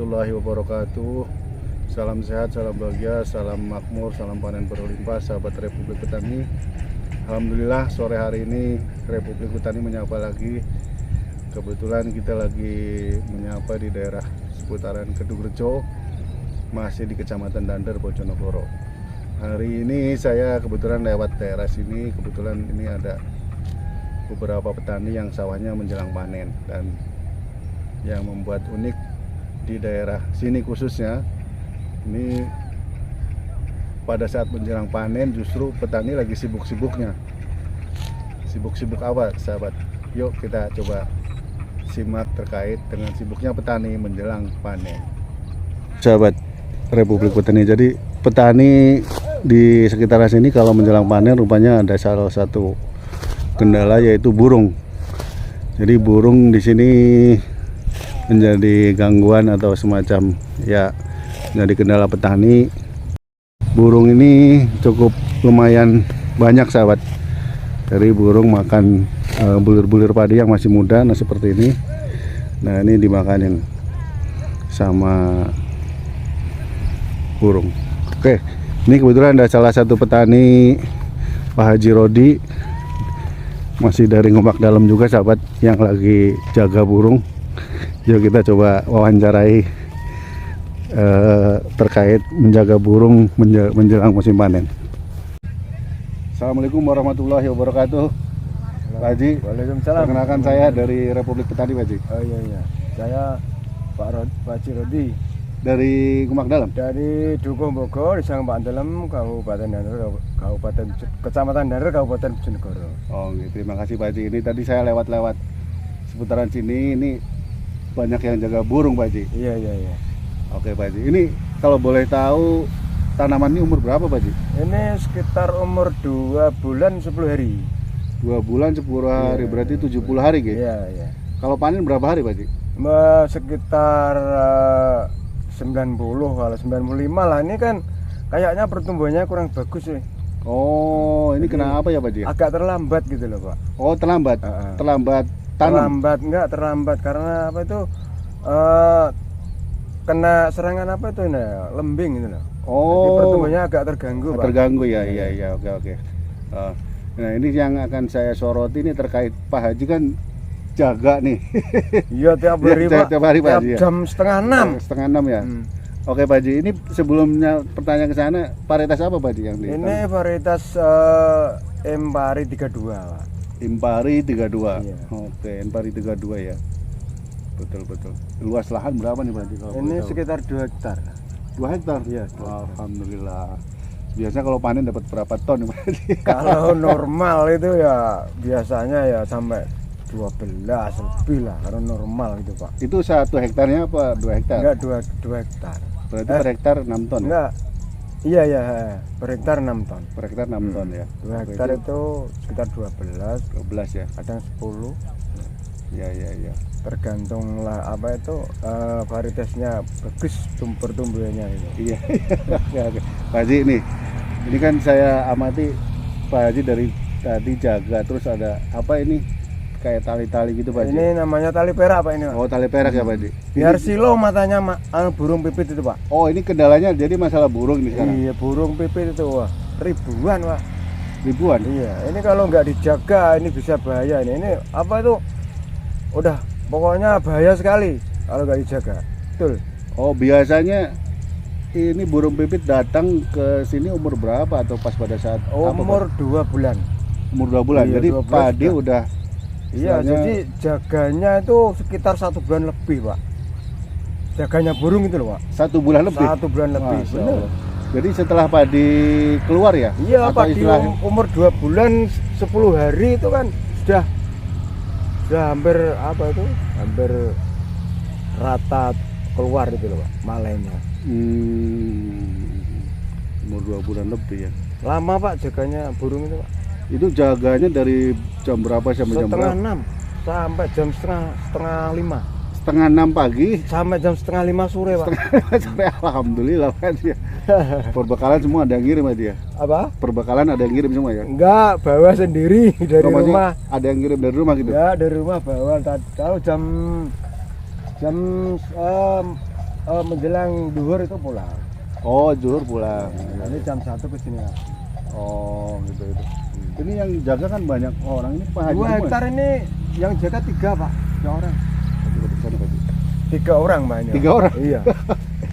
warahmatullahi wabarakatuh. Salam sehat, salam bahagia, salam makmur, salam panen berlimpah, sahabat Republik Petani. Alhamdulillah sore hari ini Republik Petani menyapa lagi. Kebetulan kita lagi menyapa di daerah seputaran Kedungrejo, masih di Kecamatan Dander, Bojonegoro. Hari ini saya kebetulan lewat daerah sini. Kebetulan ini ada beberapa petani yang sawahnya menjelang panen, dan yang membuat unik di daerah sini khususnya ini pada saat menjelang panen justru petani lagi sibuk-sibuknya. Sibuk-sibuk apa sahabat? Yuk kita coba simak terkait dengan sibuknya petani menjelang panen. Sahabat Republik Petani, jadi petani di sekitar sini kalau menjelang panen rupanya ada salah satu kendala, yaitu burung. Jadi burung di sini menjadi gangguan atau semacam ya jadi kendala petani. Burung ini cukup lumayan banyak sahabat. Dari burung makan bulir-bulir padi yang masih muda, nah seperti ini. Nah ini dimakanin sama burung. Oke, ini kebetulan ada salah satu petani, Pak Haji Rodi, masih dari Ngombak Dalam juga sahabat, yang lagi jaga burung. Yuk kita coba wawancarai terkait menjaga burung menjelang musim panen. Assalamualaikum warahmatullahi wabarakatuh, Pak Haji. Waalaikumsalam. Perkenalkan, saya dari Republik Petani, Pak Haji. Oh iya, saya Pak Haji Rodi Dari Ngombak Dalam. dari Dukuh Bogor, Desa Ngombak Dalam, Kabupaten Dander, Kecamatan Dander, Kabupaten Bojonegoro. Oh gitu, terima kasih Pak Haji. Ini tadi saya lewat-lewat seputaran sini, ini banyak yang jaga burung Pak Haji. Iya. Oke Pak Haji, ini kalau boleh tahu tanaman ini umur berapa Pak Haji? Ini sekitar umur 2 bulan 10 hari. 2 bulan 10 hari, berarti 70 hari gitu? Iya. Kalau panen berapa hari Pak Haji? Sekitar 90, kalau 95 lah. Ini kan kayaknya pertumbuhannya kurang bagus nih. Oh, ini kenapa ya Pak Haji? Agak terlambat gitu loh Pak. Oh terlambat? Terlambat tanam? Terlambat karena apa itu kena serangan apa itu lembing gitu loh. Oh, jadi pertumbuhannya agak terganggu Pak. Terganggu ya, iya, oke. Nah ini yang akan saya soroti ini terkait Pak Haji kan jaga nih. Iya tiap hari Pak, tiap hari Pak Haji ya? jam setengah 6. Setengah 6 ya? Oke Pak Haji, ini sebelumnya pertanyaan ke sana, varietas apa Pak Haji yang di? Ini varietas Impari 32 Pak. Impari 32. Iya. Oke, Impari 32 ya. Betul. Luas lahan berapa nih Pak Haji? Ini sekitar 2 hektar. 2 hektar? Iya. Alhamdulillah. Biasanya kalau panen dapat berapa ton nih Pak Haji? Kalau normal itu ya biasanya ya sampai 12 lebih lah, kalau normal gitu Pak. Itu 1 hektarnya apa 2 hektar? Enggak, 2 hektar. Berarti per hektar 6 ton? Enggak. Iya, per hektar 6 ton. Per hektar 6 ton ya. 2 hektar itu sekitar 12 ya. kadang 10. Iya. Tergantung lah apa itu varietasnya bagus pertumbuhannya itu. Iya. Oke. Pak Haji ini kan saya amati Pak Haji dari tadi jaga, terus ada apa ini kayak tali-tali gitu Pak Haji? Ini namanya tali perak Pak ini Pak. Oh tali perak ya Pak Haji? Biar silo matanya burung pipit itu Pak. Oh ini kendalanya jadi masalah burung ini sekarang? Iya, burung pipit itu wah ribuan Pak. Ribuan? Iya, ini kalau nggak dijaga ini bisa bahaya ini apa itu udah pokoknya bahaya sekali kalau nggak dijaga. Betul. Oh biasanya ini burung pipit datang ke sini umur berapa atau pas pada saat umur 2 bulan. Umur 2 bulan. Iya, jadi 2 bulan padi udah. Iya, jadi jaganya itu sekitar 1 bulan lebih Pak. Jaganya burung itu loh Pak. 1 bulan lebih. 1 bulan lebih. Bener. Jadi setelah padi keluar ya? Iya Pak, di umur 2 bulan 10 hari itu kan sudah hampir apa itu? Hampir rata keluar itu loh Pak, malainya. Umur 2 bulan lebih ya. Lama Pak jaganya burung itu Pak. Itu jaganya dari jam berapa sampai jam berapa? Setengah 6 sampai jam setengah 5. Setengah 6 pagi sampai jam setengah 5 sore Pak. Sampai alhamdulillah Pak ya. Perbekalan semua ada yang ngirim aja ya? Apa? Perbekalan ada yang ngirim semua ya? Enggak, bawa sendiri dari rumah. Ada yang ngirim dari rumah gitu? Ya dari rumah bawa. Kalau jam menjelang duhur itu pulang. Oh, zuhur pulang. Nanti jam 1 ke sini lah. Oh, gitu. Ini yang jaga kan banyak orang, ini Pak Haji 2 semua ya? hektar ini yang jaga 3 Pak, 3 orang. Di sana, Pak Haji. 3 orang banyak. 3 orang? Iya.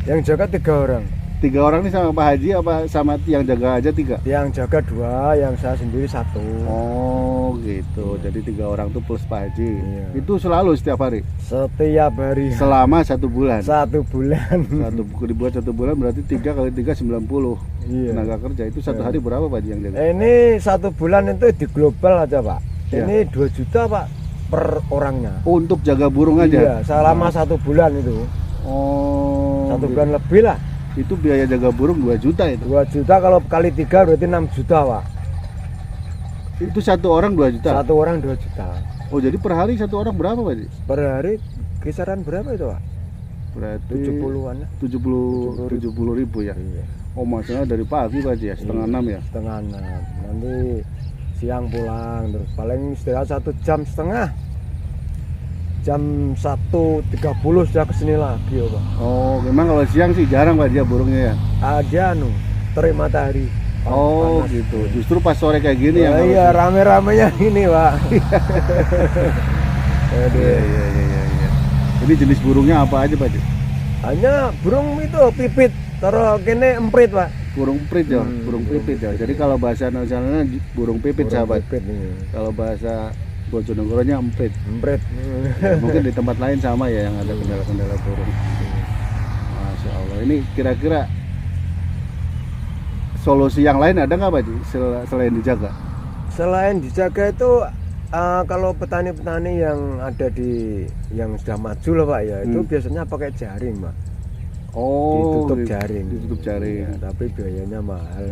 Yang jaga 3 orang. 3 orang ini sama Pak Haji apa sama yang jaga aja 3? Yang jaga 2, yang saya sendiri 1. Oh gitu, jadi 3 orang tuh plus Pak Haji. Iya. Itu selalu setiap hari? Setiap hari. Selama 1 bulan? 1 bulan. Dibuat 1 bulan berarti 3 kali 3 90 Iya. tenaga kerja. Itu 1 Iya. hari berapa Pak Haji yang jaga? Ini 1 bulan itu di global aja Pak. Iya. Ini 2 juta Pak per orangnya. Untuk jaga burung aja? Iya, selama 1 bulan itu. Oh 1 gitu. bulan lebih lah. Itu biaya jaga burung 2 juta itu? 2 juta kalau kali 3 berarti 6 juta Pak. Itu 1 orang 2 juta? 1 orang 2 juta. Oh jadi per hari 1 orang berapa Pak Haji? Per hari kisaran berapa itu Pak? Berarti 70-an lah. 70 ribu ya? Iya. Oh maksudnya dari pagi Pak Haji ya? Setengah 6 ya? Setengah 6. Nanti siang pulang terus paling istirahat 1 jam setengah. Jam 1.30 sudah kesini lagi ya Pak. Oh memang kalau siang sih jarang Pak Haji ya burungnya ya? Ada terik matahari. Oh Panas. gitu, justru pas sore kayak gini ya? Iya rame-ramenya ini Pak. Aduh. Iya. Ini jenis burungnya apa aja Pak Haji? Hanya burung itu pipit, taruh kene emprit Pak. Burung pipit ya, Hmm, burung burung pipit ya. pipit. Jadi kalau bahasa nasionalnya burung pipit Burung sahabat. pipit ini. Kalau bahasa Bojonegoronya emprit. Emprit. Ya, mungkin di tempat lain sama ya yang ada kendala-kendala burung. Masya Allah. Ini kira-kira solusi yang lain ada nggak Pak Haji selain dijaga? Selain dijaga itu kalau petani-petani yang ada di yang sudah maju lah Pak ya, itu biasanya pakai jaring Pak. Oh, Ditutup jaring. Ditutup jaring. Ya, tapi biayanya mahal.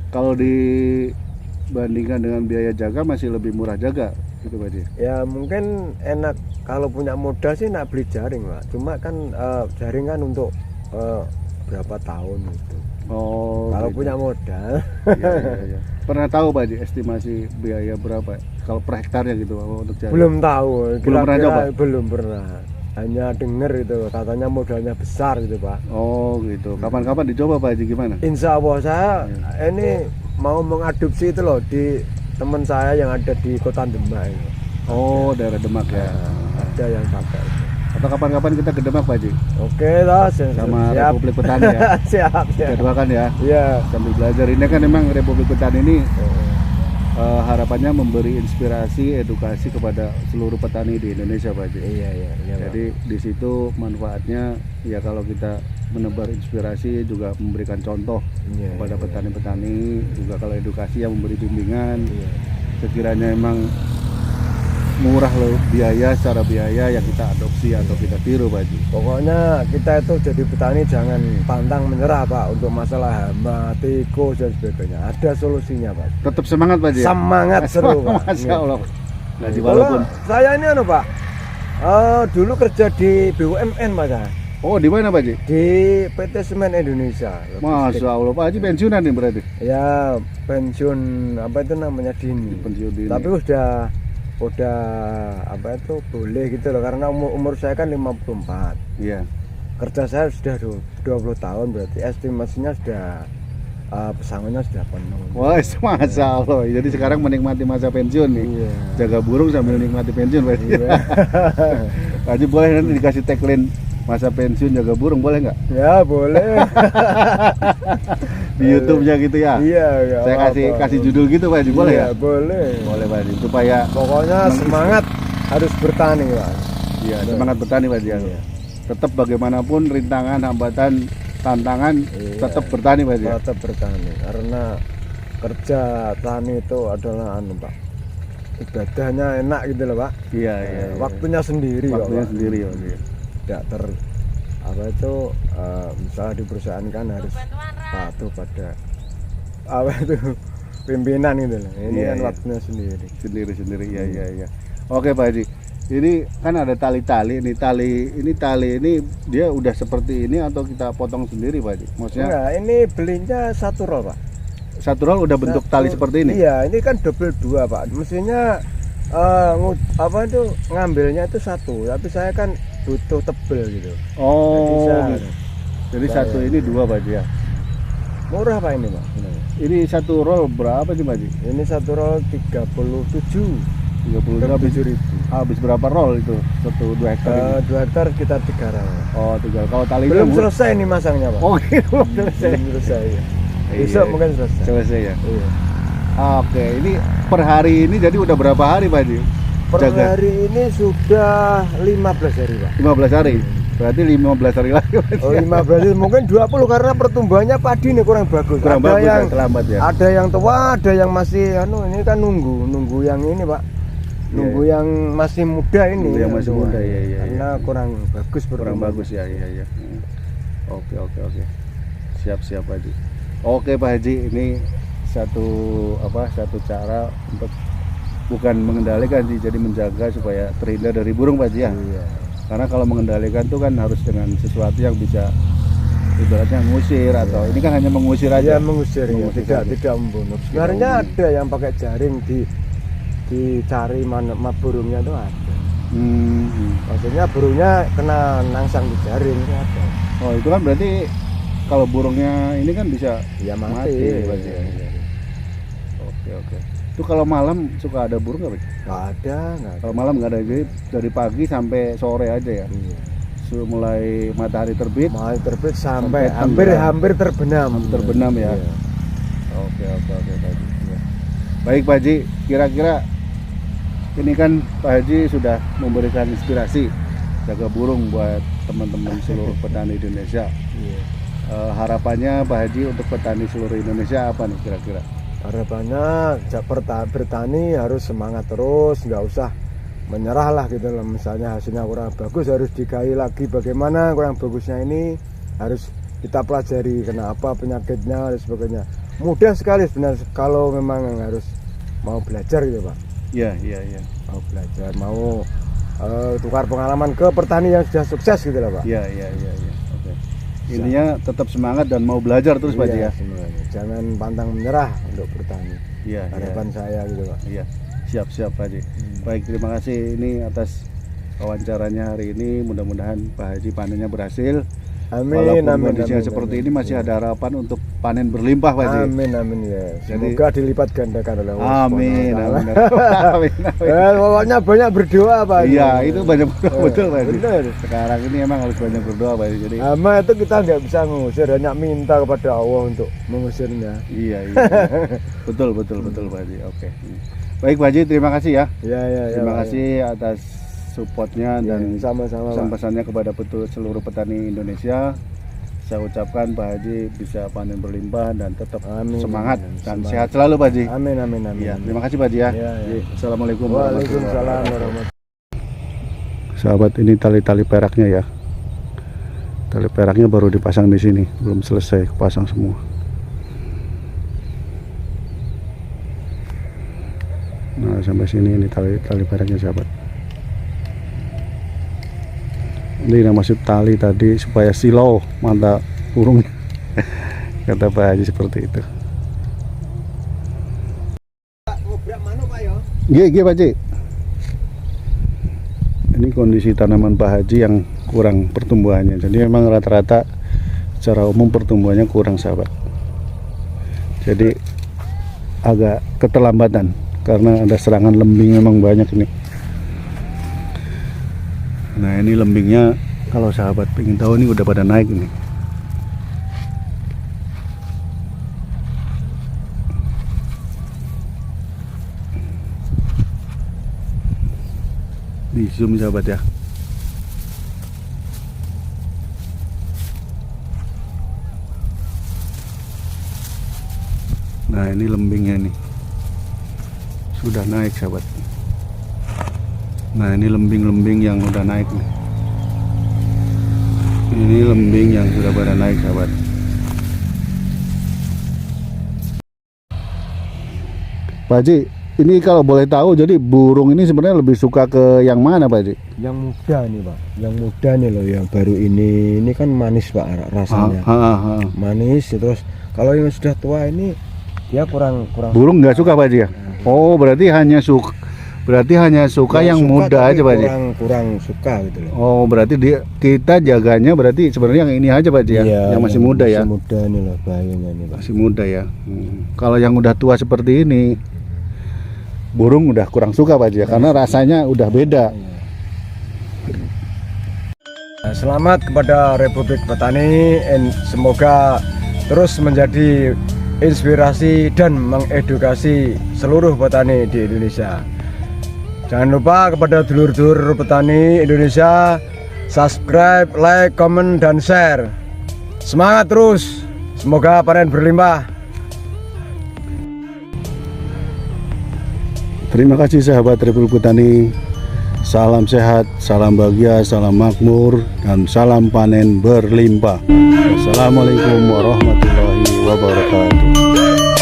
Kalau dibandingkan dengan biaya jaga masih lebih murah jaga gitu Pak Haji. Ya mungkin enak kalau punya modal sih nak beli jaring Pak. Cuma kan jaring kan untuk berapa tahun itu. Oh, Kalau gitu. punya modal. Iya. Pernah tahu Pak Haji estimasi biaya berapa kalau per hektarnya gitu untuk jaring? Belum tahu. Belum pernah Kira-kira coba? Belum pernah. Hanya dengar itu katanya modalnya besar gitu Pak. Oh gitu. Kapan-kapan dicoba Pak Haji gimana? Insya Allah saya ini mau mengadopsi itu loh di teman saya yang ada di Kota Demak itu. Oh daerah Demak ya. Ada yang pakai itu. Atau kapan-kapan kita ke Demak Pak Haji? Oke lah, Sama siap. Republik Petani ya. siap. Kita doakan ya. Iya. Sambil belajar ini kan memang Republik Petani ini harapannya memberi inspirasi, edukasi kepada seluruh petani di Indonesia Pak Haji. Iya. Jadi di situ manfaatnya ya kalau kita menebar inspirasi juga memberikan contoh Iya, kepada iya. petani-petani, juga kalau edukasi yang memberi bimbingan. Iya. Sekiranya emang murah loh secara biaya yang kita adopsi atau kita tiru Pak Haji. Pokoknya kita itu jadi petani jangan pantang menyerah Pak untuk masalah hama, tikus dan sebagainya. Ada solusinya Pak. Tetap semangat Pak Haji. Semangat seru Pak. Masya Allah. Jadi Kalau walaupun saya ini Pak, dulu kerja di BUMN Pak saya. oh di mana Pak Haji? Di PT Semen Indonesia. Masya Allah Pak Haji pensiunan nih berarti. Ya pensiun apa itu namanya dini. Pensiun dini. Tapi udah apa itu boleh gitu loh karena umur saya kan 54. Iya. Kerja saya sudah 20 tahun berarti estimasinya sudah pesangonnya sudah penuh. Wah, Masya Allah. Jadi sekarang menikmati masa pensiun nih. Iya. Jaga burung sambil nikmati pensiun Pak Haji. Iya. Pak Haji boleh nanti dikasih tagline masa pensiun jaga burung boleh nggak? Ya boleh. Di YouTube-nya gitu ya. Iya. nggak Saya apa-apa. kasih judul gitu Pak Haji boleh Iya, ya? Boleh. Boleh Pak Haji supaya Pokoknya semangat harus bertani Pak. iya semangat bertani Pak Haji. Iya. Tetap bagaimanapun rintangan, hambatan, tantangan Iya. tetap bertani Pak Haji. Tetap bertani karena kerja tani itu adalah Pak. Ibadahnya enak gitu loh Pak. Iya. Waktunya sendiri kok, Waktunya Pak. sendiri Pak Haji. Tidak apa itu misalnya di perusahaan kan harus patuh pada apa itu pimpinan gitu loh. Ini Iya, kan iya. waktunya sendiri. Sendiri. Iya. Oke Pak Haji. Ini kan ada tali-tali ini dia udah seperti ini atau kita potong sendiri Pak Haji? Maksudnya Enggak, ini belinya satu roll Pak. satu roll udah bentuk tali seperti ini? Iya, ini kan double 2 Pak. Mestinya apa itu ngambilnya itu satu, tapi saya kan butuh tebel gitu. Oh, Jadi gitu. Jadi satu ini 2 Pak Haji ya. murah Pak ini Pak. Ini satu roll berapa sih Pak Haji? Ini satu roll 37. 37.000. Habis berapa roll itu? 2 hektar ini? 2 hektar sekitar 3 roll. Oh, 3. Kalau talinya Belum selesai nih masangnya Pak. Oh, gitu, belum selesai. Belum selesai. Ya. Iya, Besok iya. mungkin selesai. Selesai ya. Iya. Oke, ini per hari ini jadi udah berapa hari Pak Haji? Per Jaga. hari ini sudah 15 hari Pak. 15 hari. Berarti 15 hari lagi. Oh 15 hari, mungkin 20 karena pertumbuhannya padi nih kurang bagus. Kurang ada bagus yang ya, terlambat ya. Ada yang tua, ada yang masih ini kan nunggu yang ini Pak. Nunggu yang masih muda ini. Nunggu yang masih tua. muda, iya, iya, Karena iya. kurang bagus Kurang pertumbuhan. bagus ya, iya iya. Oke. Siap Pak Haji. Oke Pak Haji, ini satu cara untuk bukan mengendalikan sih, jadi menjaga supaya terhindar dari burung Pak Haji ya. Iya. Karena kalau mengendalikan tuh kan harus dengan sesuatu yang bisa ibaratnya ngusir atau ini kan hanya mengusir aja. Iya mengusir ya, Mengusir tidak saja. tidak membunuh. Sebenarnya ada yang pakai jaring dicari mana burungnya itu ada. Maksudnya burungnya kena nangsang di jaring itu ada. Oh itu kan berarti kalau burungnya ini kan bisa Ya mati. Pak Haji. Iya. Oke. Itu kalau malam suka ada burung nggak Pak? Nggak ada. Kalau malam nggak ada, jadi dari pagi sampai sore aja ya. Iya. Mulai matahari terbit Mau terbit sampai Sampai hampir terbenam. terbenam ya. Iya. Oke Pak Haji. Ya. Baik Pak Haji, kira-kira ini kan Pak Haji sudah memberikan inspirasi jaga burung buat teman-teman seluruh petani Indonesia. Iya. Harapannya Pak Haji untuk petani seluruh Indonesia apa nih kira-kira? Harapannya bertani harus semangat terus, nggak usah menyerah lah gitu loh. Misalnya hasilnya kurang bagus harus digali lagi bagaimana kurang bagusnya ini harus kita pelajari kenapa penyakitnya dan sebagainya. Mudah sekali sebenarnya kalau memang harus mau belajar gitu Pak. Iya. Mau belajar, mau tukar pengalaman ke petani yang sudah sukses gitu loh Pak. Iya. Oke. Intinya tetap semangat dan mau belajar terus Pak Haji ya. Semuanya. Jangan pantang menyerah untuk bertani. Iya. Harapan saya gitu Pak. Iya. Siap Pak Haji. Baik, terima kasih ini atas wawancaranya hari ini. Mudah-mudahan Pak Haji panennya berhasil. Amin, Walaupun kondisinya seperti ini masih ada harapan untuk panen berlimpah Pak Haji. Amin ya. Jadi- Semoga dilipat gandakan oleh Allah. Amin. Subhanahu wa ta'ala. Amin. Pokoknya banyak berdoa Pak. Iya, itu banyak berdoa betul Pak Haji. Benar. Sekarang ini emang harus banyak berdoa Pak Haji. Jadi Ama itu kita nggak bisa mengusir, hanya minta kepada Allah untuk mengusirnya. iya. Betul Pak Haji. Oke. Baik Pak Haji, terima kasih ya. Ya. Terima Pak, kasih atas supportnya ya. dan Sama-sama Pak. pesan-pesannya kepada seluruh petani Indonesia. Saya ucapkan Pak Haji bisa panen berlimpah dan tetap Amin. semangat dan Semangat. sehat selalu Pak Haji. Amin. Iya, terima kasih Pak Haji ya. Iya. Assalamualaikum Waalaikumsalam warahmatullahi. Sahabat, ini tali-tali peraknya ya. Tali peraknya baru dipasang di sini, belum selesai kepasang semua. Nah, sampai sini ini tali peraknya sahabat. Ini yang maksud tali tadi supaya silau mata burung. Kata Pak Haji seperti itu. Iya Pak Haji. Ini kondisi tanaman Pak Haji yang kurang pertumbuhannya. Jadi memang rata-rata secara umum pertumbuhannya kurang sahabat. Jadi agak keterlambatan karena ada serangan lembing memang banyak ini. Nah ini lembingnya kalau sahabat pengen tahu ini udah pada naik ini. Di zoom sahabat ya. Nah ini lembingnya nih sudah naik sahabat. Nah ini lembing-lembing yang udah naik nih. Ini lembing yang sudah pada naik sahabat. Pak Haji, ini kalau boleh tahu jadi burung ini sebenarnya lebih suka ke yang mana Pak Haji? Yang muda nih Pak, yang muda nih loh, yang baru ini kan manis Pak rasanya. Manis terus kalau yang sudah tua ini dia kurang Burung nggak suka Pak Haji ya? Oh berarti hanya suka Berarti hanya suka yang suka muda tapi aja Pak Haji. kurang suka gitu loh. Oh, berarti kita jaganya berarti sebenarnya yang ini aja Pak Haji ya, Iya, yang masih muda ya. Masih muda ini loh bahayanya ini Pak. Masih muda ya. Kalau yang udah tua seperti ini, burung udah kurang suka Pak Haji ya, karena rasanya udah beda. Nah, selamat kepada Republik Petani, semoga terus menjadi inspirasi dan mengedukasi seluruh petani di Indonesia. Jangan lupa kepada dulur-dulur petani Indonesia, subscribe, like, komen, dan share. Semangat terus, semoga panen berlimpah. Terima kasih sahabat Republik Petani. Salam sehat, salam bahagia, salam makmur, dan salam panen berlimpah. Wassalamualaikum warahmatullahi wabarakatuh.